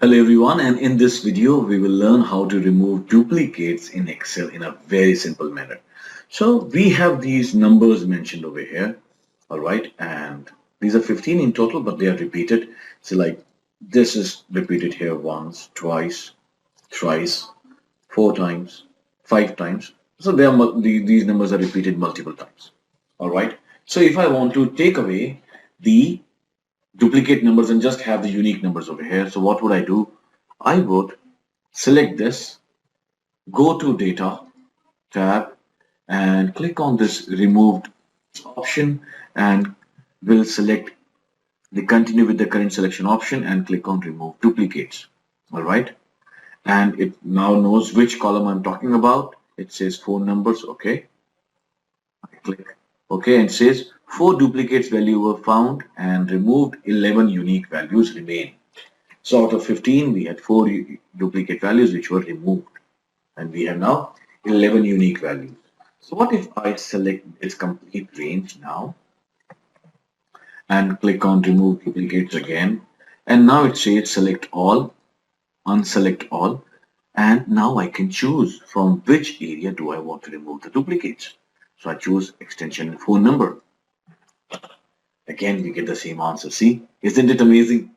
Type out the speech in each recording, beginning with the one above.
Hello everyone, and in this video we will learn how to remove duplicates in Excel in a very simple manner. So we have these numbers mentioned over here, alright, and these are 15 in total, but they are repeated. So like this is repeated here once, twice, thrice, 4 times, 5 times. So these numbers are repeated multiple times, alright. So if I want to take away the duplicate numbers and just have the unique numbers over here. So what would I do? I would select this, go to data tab and click on this removed option and will select the continue with the current selection option and click on remove duplicates. All right. And it now knows which column I'm talking about. It says phone numbers. Okay. I click OK and it says 4 duplicates value were found and removed, 11 unique values remain. So out of 15, we had 4 duplicate values which were removed. And we have now 11 unique values. So what if I select its complete range now and click on remove duplicates again. And now it says select all, unselect all. And now I can choose from which area do I want to remove the duplicates. So I choose extension and phone number. Again, we get the same answer. See, isn't it amazing?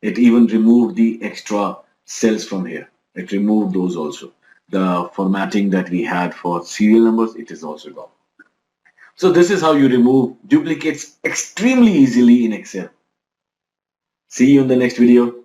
It even removed the extra cells from here. It removed those also. The formatting that we had for serial numbers, it is also gone. So this is how you remove duplicates extremely easily in Excel. See you in the next video.